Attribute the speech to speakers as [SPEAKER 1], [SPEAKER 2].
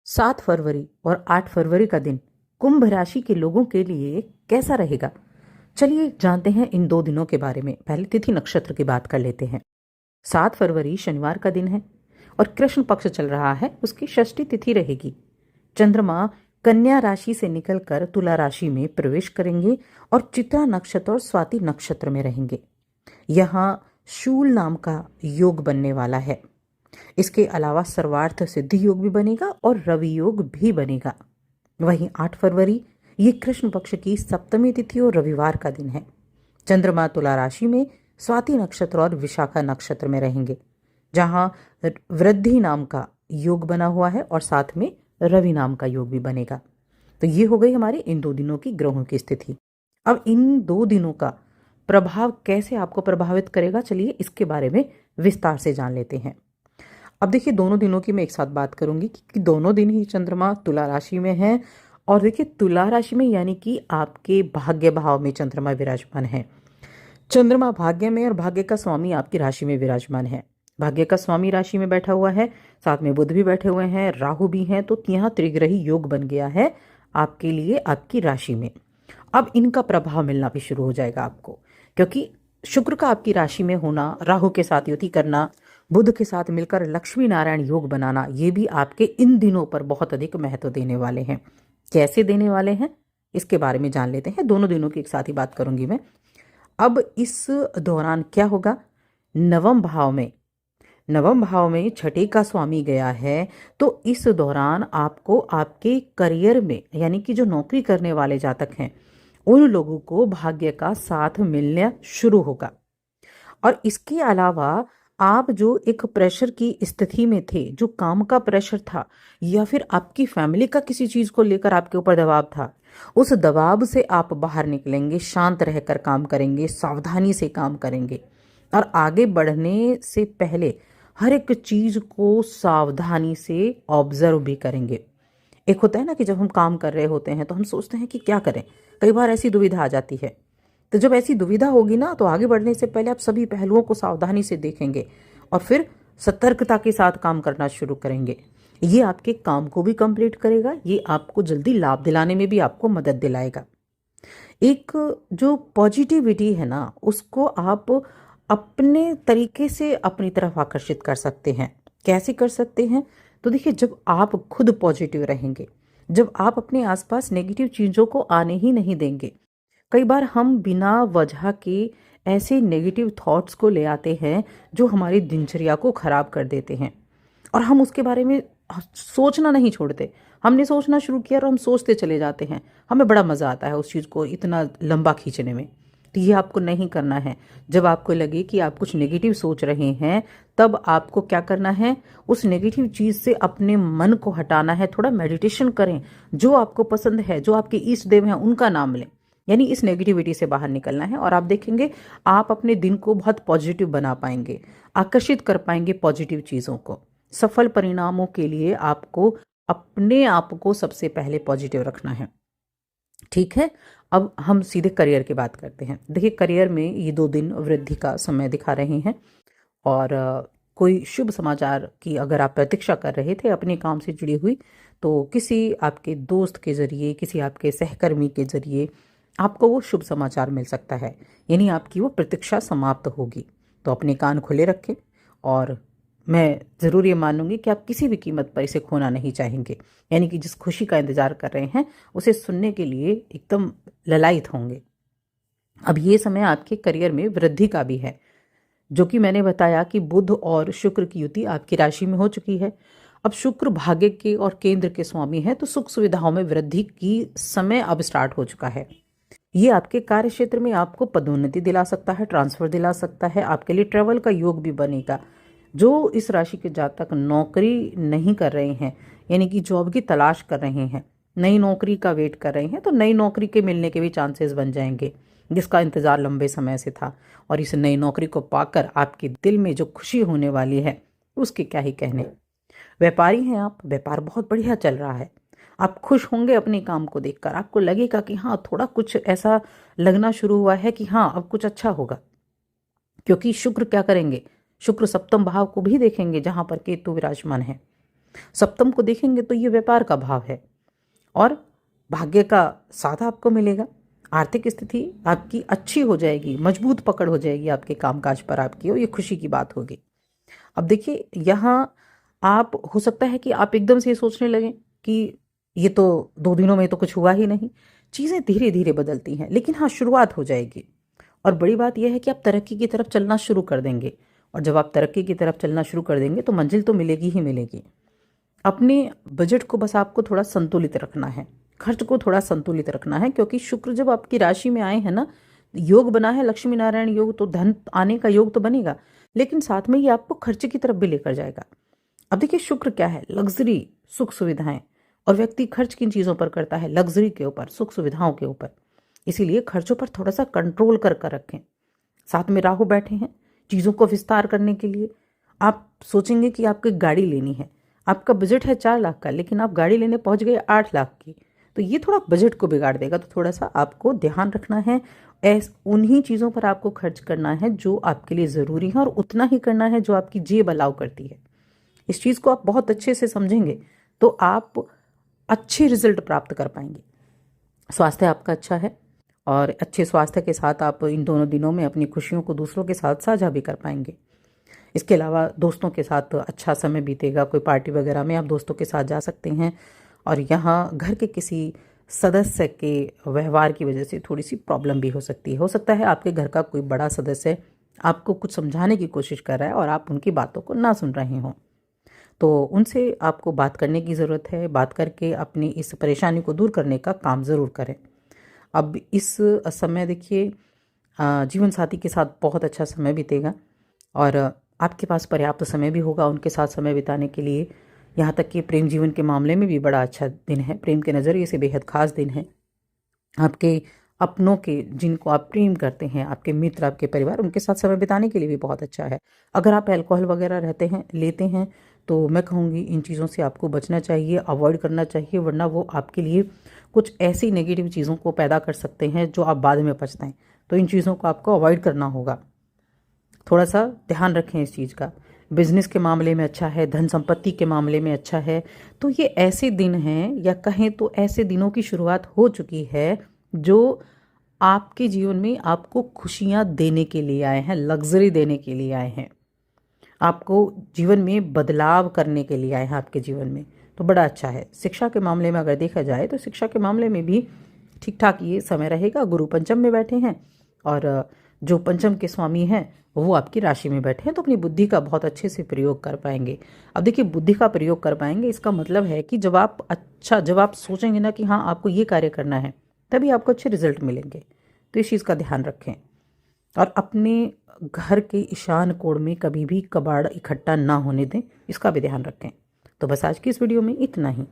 [SPEAKER 1] 7 फरवरी और 8 फरवरी का दिन कुंभ राशि के लोगों के लिए कैसा रहेगा? चलिए जानते हैं इन 2 दिनों के बारे में। पहले तिथि नक्षत्र की बात कर लेते हैं। 7 फरवरी शनिवार का दिन है और कृष्ण पक्ष चल रहा है, उसकी षष्ठी तिथि रहेगी। चंद्रमा कन्या राशि से निकलकर तुला राशि में प्रवेश करेंगे और चित्रा नक्षत्र और स्वाति नक्षत्र में रहेंगे। यहाँ शूल नाम का योग बनने वाला है। इसके अलावा सर्वार्थ सिद्धि योग भी बनेगा और रवि योग भी बनेगा। वहीं 8 फरवरी ये कृष्ण पक्ष की सप्तमी तिथि और रविवार का दिन है। चंद्रमा तुला राशि में स्वाति नक्षत्र और विशाखा नक्षत्र में रहेंगे, जहां वृद्धि नाम का योग बना हुआ है और साथ में रवि नाम का योग भी बनेगा। तो ये हो गई हमारे इन 2 दिनों की ग्रहों की स्थिति। अब इन 2 दिनों का प्रभाव कैसे आपको प्रभावित करेगा, चलिए इसके बारे में विस्तार से जान लेते हैं। अब देखिए, दोनों दिनों की मैं एक साथ बात करूंगी कि दोनों दिन ही चंद्रमा तुला राशि में है। और देखिए, तुला राशि में यानी कि आपके भाग्य भाव में चंद्रमा विराजमान है। चंद्रमा भाग्य में और भाग्य का स्वामी आपकी राशि में विराजमान है। भाग्य का स्वामी राशि में बैठा हुआ है, साथ में बुध भी बैठे हुए हैं, राहु भी हैं, तो यहाँ त्रिग्रही योग बन गया है आपके लिए आपकी राशि में। अब इनका प्रभाव मिलना भी शुरू हो जाएगा आपको, क्योंकि शुक्र का आपकी राशि में होना, राहु के साथ युति करना, बुध के साथ मिलकर लक्ष्मी नारायण योग बनाना, ये भी आपके इन दिनों पर बहुत अधिक महत्व देने वाले हैं। कैसे देने वाले हैं इसके बारे में जान लेते हैं। दोनों दिनों की एक साथ ही बात करूंगी मैं। अब इस दौरान क्या होगा, नवम भाव में छठे का स्वामी गया है, तो इस दौरान आपको आपके करियर में, यानी कि जो नौकरी करने वाले जातक हैं, उन लोगों को भाग्य का साथ मिलना शुरू होगा। और इसके अलावा आप जो एक प्रेशर की स्थिति में थे, जो काम का प्रेशर था या फिर आपकी फैमिली का किसी चीज को लेकर आपके ऊपर दबाव था, उस दबाव से आप बाहर निकलेंगे, शांत रहकर काम करेंगे, सावधानी से काम करेंगे और आगे बढ़ने से पहले हर एक चीज को सावधानी से ऑब्जर्व भी करेंगे। एक होता है ना कि जब हम काम कर रहे होते हैं तो हम सोचते हैं कि क्या करें, कई बार ऐसी दुविधा आ जाती है। तो जब ऐसी दुविधा होगी ना, तो आगे बढ़ने से पहले आप सभी पहलुओं को सावधानी से देखेंगे और फिर सतर्कता के साथ काम करना शुरू करेंगे। ये आपके काम को भी कंप्लीट करेगा, ये आपको जल्दी लाभ दिलाने में भी आपको मदद दिलाएगा। एक जो पॉजिटिविटी है ना, उसको आप अपने तरीके से अपनी तरफ आकर्षित कर सकते हैं। कैसे कर सकते हैं? तो देखिए, जब आप खुद पॉजिटिव रहेंगे, जब आप अपने आसपास नेगेटिव चीज़ों को आने ही नहीं देंगे। कई बार हम बिना वजह के ऐसे नेगेटिव थॉट्स को ले आते हैं जो हमारी दिनचर्या को खराब कर देते हैं, और हम उसके बारे में सोचना नहीं छोड़ते। हमने सोचना शुरू किया और हम सोचते चले जाते हैं। हमें बड़ा मज़ा आता है उस चीज़ को इतना लंबा खींचने में। तो ये आपको नहीं करना है। जब आपको लगे कि आप कुछ नेगेटिव सोच रहे हैं, तब आपको क्या करना है, उस नेगेटिव चीज़ से अपने मन को हटाना है। थोड़ा मेडिटेशन करें, जो आपको पसंद है, जो आपके इष्ट देव हैं उनका नाम लें, यानी इस नेगेटिविटी से बाहर निकलना है। और आप देखेंगे आप अपने दिन को बहुत पॉजिटिव बना पाएंगे, आकर्षित कर पाएंगे पॉजिटिव चीज़ों को। सफल परिणामों के लिए आपको अपने आप को सबसे पहले पॉजिटिव रखना है। ठीक है, अब हम सीधे करियर की बात करते हैं। देखिए, करियर में ये 2 दिन वृद्धि का समय दिखा रहे हैं और कोई शुभ समाचार की अगर आप प्रतीक्षा कर रहे थे अपने काम से जुड़ी हुई, तो किसी आपके दोस्त के जरिए, किसी आपके सहकर्मी के जरिए आपको वो शुभ समाचार मिल सकता है, यानी आपकी वो प्रतीक्षा समाप्त होगी। तो अपने कान खुले रखें और मैं ज़रूर ये मानूंगी कि आप किसी भी कीमत पर इसे खोना नहीं चाहेंगे, यानी कि जिस खुशी का इंतजार कर रहे हैं उसे सुनने के लिए एकदम ललायत होंगे। अब ये समय आपके करियर में वृद्धि का भी है, जो कि मैंने बताया कि बुध और शुक्र की युति आपकी राशि में हो चुकी है। अब शुक्र भाग्य के और केंद्र के स्वामी है, तो सुख सुविधाओं में वृद्धि की समय अब स्टार्ट हो चुका है। ये आपके कार्य क्षेत्र में आपको पदोन्नति दिला सकता है, ट्रांसफर दिला सकता है, आपके लिए ट्रैवल का योग भी बनेगा। जो इस राशि के जातक नौकरी नहीं कर रहे हैं, यानी कि जॉब की तलाश कर रहे हैं, नई नौकरी का वेट कर रहे हैं, तो नई नौकरी के मिलने के भी चांसेस बन जाएंगे, जिसका इंतजार लंबे समय से था। और इस नई नौकरी को पाकर आपके दिल में जो खुशी होने वाली है, उसके क्या ही कहने। व्यापारी हैं आप, व्यापार बहुत बढ़िया चल रहा है। आप खुश होंगे अपने काम को देखकर, आपको लगेगा कि हाँ, थोड़ा कुछ ऐसा लगना शुरू हुआ है कि हाँ, अब कुछ अच्छा होगा। क्योंकि शुक्र क्या करेंगे, शुक्र सप्तम भाव को भी देखेंगे जहां पर केतु विराजमान है। सप्तम को देखेंगे तो ये व्यापार का भाव है और भाग्य का साथ आपको मिलेगा। आर्थिक स्थिति आपकी अच्छी हो जाएगी, मजबूत पकड़ हो जाएगी आपके कामकाज पर आपकी, और ये खुशी की बात होगी। अब देखिए यहाँ आप हो सकता है कि आप एकदम से ये सोचने लगें कि ये तो 2 दिनों में तो कुछ हुआ ही नहीं। चीज़ें धीरे धीरे बदलती हैं, लेकिन हाँ शुरुआत हो जाएगी। और बड़ी बात यह है कि आप तरक्की की तरफ चलना शुरू कर देंगे, और जब आप तरक्की की तरफ चलना शुरू कर देंगे तो मंजिल तो मिलेगी ही मिलेगी। अपने बजट को बस आपको थोड़ा संतुलित रखना है, खर्च को थोड़ा संतुलित रखना है, क्योंकि शुक्र जब आपकी राशि में आए हैं ना, योग बना है लक्ष्मी नारायण योग, तो धन आने का योग तो बनेगा, लेकिन साथ में ये आपको खर्चे की तरफ भी लेकर जाएगा। अब देखिए शुक्र क्या है, लग्जरी, सुख सुविधाएं, और व्यक्ति खर्च किन चीज़ों पर करता है, लग्जरी के ऊपर, सुख सुविधाओं के ऊपर। इसीलिए खर्चों पर थोड़ा सा कंट्रोल कर रखें। साथ में राहु बैठे हैं चीज़ों को विस्तार करने के लिए। आप सोचेंगे कि आपको एक गाड़ी लेनी है, आपका बजट है 4 लाख का, लेकिन आप गाड़ी लेने पहुंच गए 8 लाख की, तो ये थोड़ा बजट को बिगाड़ देगा। तो थोड़ा सा आपको ध्यान रखना है, उन्हीं चीज़ों पर आपको खर्च करना है जो आपके लिए ज़रूरी है, और उतना ही करना है जो आपकी जेब अलाउ करती है। इस चीज़ को आप बहुत अच्छे से समझेंगे तो आप अच्छे रिजल्ट प्राप्त कर पाएंगे। स्वास्थ्य आपका अच्छा है, और अच्छे स्वास्थ्य के साथ आप इन दोनों दिनों में अपनी खुशियों को दूसरों के साथ साझा भी कर पाएंगे। इसके अलावा दोस्तों के साथ अच्छा समय बीतेगा, कोई पार्टी वगैरह में आप दोस्तों के साथ जा सकते हैं। और यहाँ घर के किसी सदस्य के व्यवहार की वजह से थोड़ी सी प्रॉब्लम भी हो सकती है। हो सकता है आपके घर का कोई बड़ा सदस्य आपको कुछ समझाने की कोशिश कर रहा है और आप उनकी बातों को ना सुन रहे हों, तो उनसे आपको बात करने की ज़रूरत है। बात करके अपनी इस परेशानी को दूर करने का काम ज़रूर करें। अब इस समय देखिए जीवन साथी के साथ बहुत अच्छा समय बीतेगा, और आपके पास पर्याप्त समय भी होगा उनके साथ समय बिताने के लिए। यहाँ तक कि प्रेम जीवन के मामले में भी बड़ा अच्छा दिन है, प्रेम के नज़रिए से बेहद खास दिन है। आपके अपनों के, जिनको आप प्रेम करते हैं, आपके मित्र, आपके परिवार, उनके साथ समय बिताने के लिए भी बहुत अच्छा है। अगर आप अल्कोहल वगैरह लेते हैं तो मैं कहूँगी इन चीज़ों से आपको बचना चाहिए, अवॉइड करना चाहिए, वरना वो आपके लिए कुछ ऐसी नेगेटिव चीज़ों को पैदा कर सकते हैं जो आप बाद में पछताएं। तो इन चीज़ों को आपको अवॉइड करना होगा। थोड़ा सा ध्यान रखें इस चीज़ का। बिजनेस के मामले में अच्छा है, धन संपत्ति के मामले में अच्छा है। तो ये ऐसे दिन हैं, या कहें तो ऐसे दिनों की शुरुआत हो चुकी है जो आपके जीवन में आपको खुशियाँ देने के लिए आए हैं, लग्जरी देने के लिए आए हैं, आपको जीवन में बदलाव करने के लिए आए हैं आपके जीवन में। तो बड़ा अच्छा है। शिक्षा के मामले में अगर देखा जाए तो शिक्षा के मामले में भी ठीक ठाक ये समय रहेगा। गुरु पंचम में बैठे हैं, और जो पंचम के स्वामी हैं वो आपकी राशि में बैठे हैं, तो अपनी बुद्धि का बहुत अच्छे से प्रयोग कर पाएंगे। अब देखिए बुद्धि का प्रयोग कर पाएंगे, इसका मतलब है कि जब आप सोचेंगे ना कि हाँ आपको ये कार्य करना है, तभी आपको अच्छे रिजल्ट मिलेंगे। तो इस चीज़ का ध्यान रखें, और अपने घर के ईशान कोण में कभी भी कबाड़ इकट्ठा ना होने दें, इसका भी ध्यान रखें। तो बस आज की इस वीडियो में इतना ही।